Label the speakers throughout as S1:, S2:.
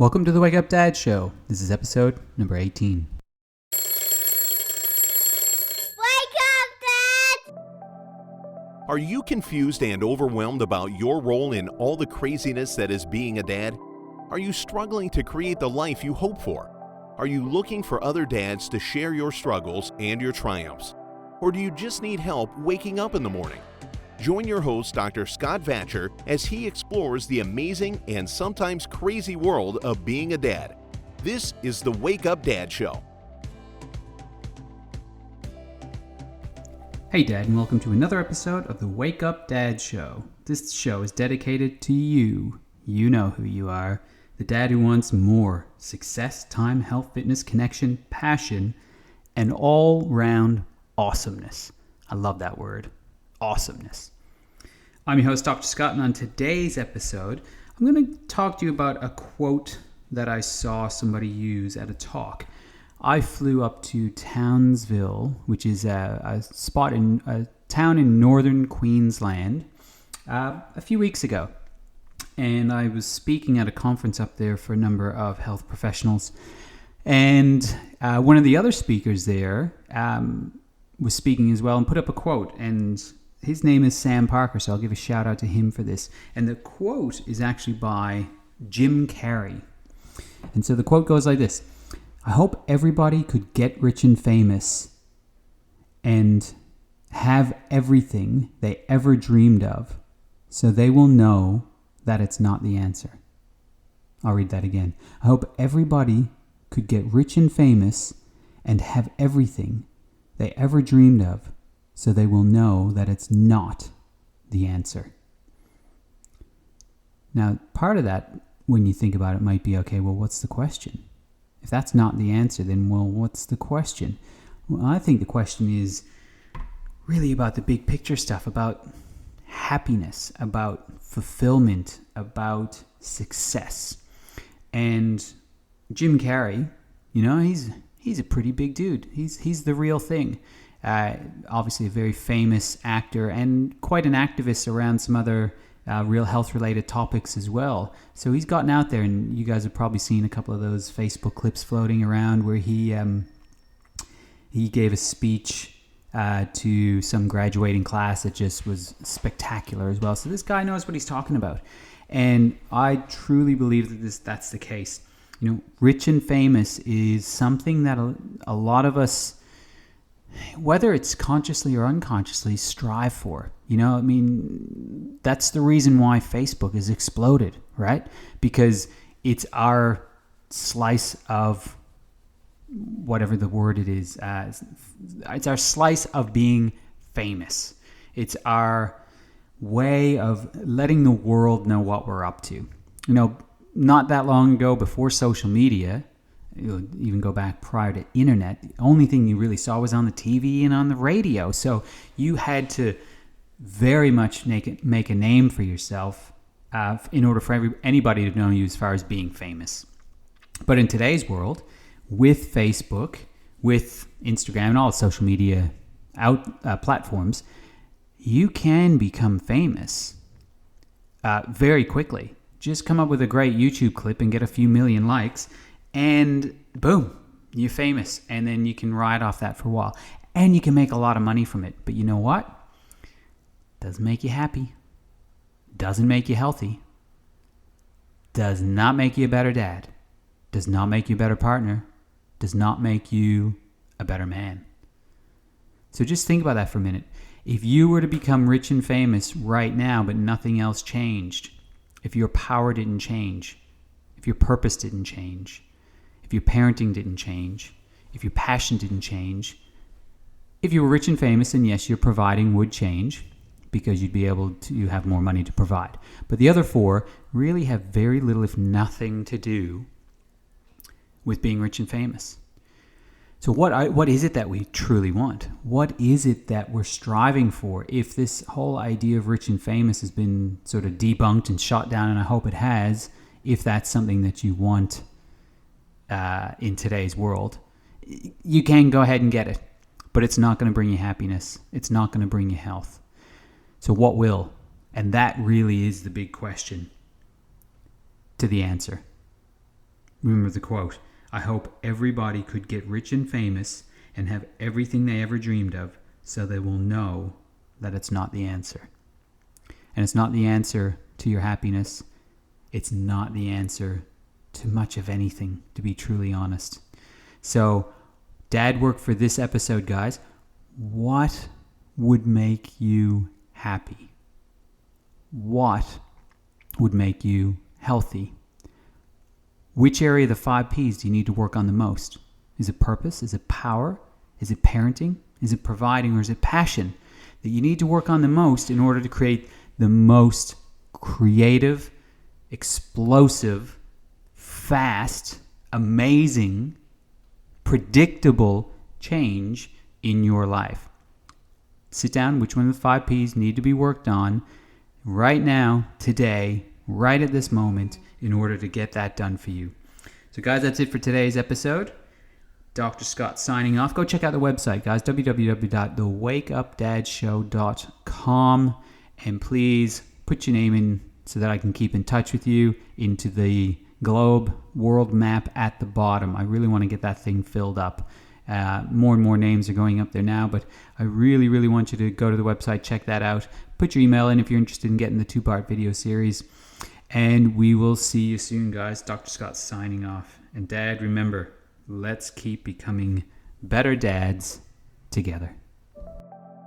S1: Welcome to the Wake Up Dad Show. This is episode number 18.
S2: Wake up, Dad!
S3: Are you confused and overwhelmed about your role in all the craziness that is being a dad? Are you struggling to create the life you hope for? Are you looking for other dads to share your struggles and your triumphs? Or do you just need help waking up in the morning? Join your host, Dr. Scott Vatcher, as he explores the amazing and sometimes crazy world of being a dad. This is the Wake Up Dad Show.
S1: Hey Dad, and welcome to another episode of the Wake Up Dad Show. This show is dedicated to you. You know who you are. The dad who wants more success, time, health, fitness, connection, passion, and all-round awesomeness. I love that word, awesomeness. I'm your host, Dr. Scott, and on today's episode, I'm going to talk to you about a quote that I saw somebody use at a talk. I flew up to Townsville, which is a town in northern Queensland, a few weeks ago. And I was speaking at a conference up there for a number of health professionals. And one of the other speakers there was speaking as well and put up a quote. And his name is Sam Parker, so I'll give a shout out to him for this. And the quote is actually by Jim Carrey. And so the quote goes like this: I hope everybody could get rich and famous and have everything they ever dreamed of, so they will know that it's not the answer. I'll read that again. I hope everybody could get rich and famous and have everything they ever dreamed of, so they will know that it's not the answer. Now, part of that, when you think about it, might be, okay, well, what's the question? If that's not the answer, then, well, what's the question? Well, I think the question is really about the big picture stuff, about happiness, about fulfillment, about success. And Jim Carrey, he's a pretty big dude. He's the real thing. Obviously a very famous actor and quite an activist around some other real health-related topics as well. So he's gotten out there, and you guys have probably seen a couple of those Facebook clips floating around where he gave a speech to some graduating class that just was spectacular as well. So this guy knows what he's talking about. And I truly believe that that's the case. Rich and famous is something that a lot of us, whether it's consciously or unconsciously, strive for. That's the reason why Facebook has exploded, right? Because it's our slice of whatever the word it is. It's our slice of being famous. It's our way of letting the world know what we're up to. Not that long ago, before social media, even go back prior to internet, the only thing you really saw was on the TV and on the radio. So you had to very much make a name for yourself in order for anybody to know you as far as being famous. But in today's world, with Facebook, with Instagram and all social media platforms, you can become famous very quickly. Just come up with a great YouTube clip and get a few million likes, and boom, you're famous. And then you can ride off that for a while. And you can make a lot of money from it. But you know what? Doesn't make you happy. Doesn't make you healthy. Does not make you a better dad. Does not make you a better partner. Does not make you a better man. So just think about that for a minute. If you were to become rich and famous right now, but nothing else changed, if your power didn't change, if your purpose didn't change, if your parenting didn't change, if your passion didn't change, if you were rich and famous, and yes, your providing would change because you'd be able to have more money to provide. But the other four really have very little, if nothing, to do with being rich and famous. So what is it that we truly want? What is it that we're striving for? If this whole idea of rich and famous has been sort of debunked and shot down, and I hope it has, if that's something that you want in today's world, you can go ahead and get it. But it's not going to bring you happiness. It's not going to bring you health. So what will? And that really is the big question to the answer. Remember the quote, I hope everybody could get rich and famous and have everything they ever dreamed of so they will know that it's not the answer. And it's not the answer to your happiness. It's not the answer to much of anything, to be truly honest. So, dad work for this episode, guys. What would make you happy? What would make you healthy? Which area of the 5 Ps do you need to work on the most? Is it purpose? Is it power? Is it parenting? Is it providing? Or is it passion that you need to work on the most in order to create the most creative, explosive, fast, amazing, predictable change in your life? Sit down, which one of the 5 Ps need to be worked on right now, today, right at this moment, in order to get that done for you. So guys, that's it for today's episode. Dr. Scott signing off. Go check out the website, guys, www.thewakeupdadshow.com, and please put your name in so that I can keep in touch with you into the globe world map at the bottom. I really want to get that thing filled up. More and more names are going up there now, but I really, really want you to go to the website, check that out. Put your email in if you're interested in getting the 2-part video series. And we will see you soon, guys. Dr. Scott signing off. And Dad, remember, let's keep becoming better dads together.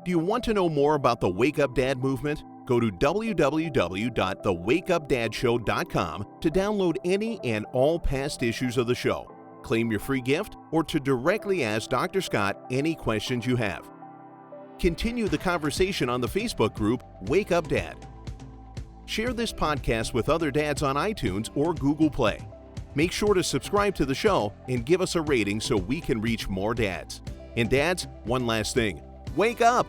S3: Do you want to know more about the Wake Up Dad movement? Go to www.thewakeupdadshow.com to download any and all past issues of the show, claim your free gift, or to directly ask Dr. Scott any questions you have. Continue the conversation on the Facebook group Wake Up Dad. Share this podcast with other dads on iTunes or Google Play. Make sure to subscribe to the show and give us a rating so we can reach more dads. And dads, one last thing. Wake up!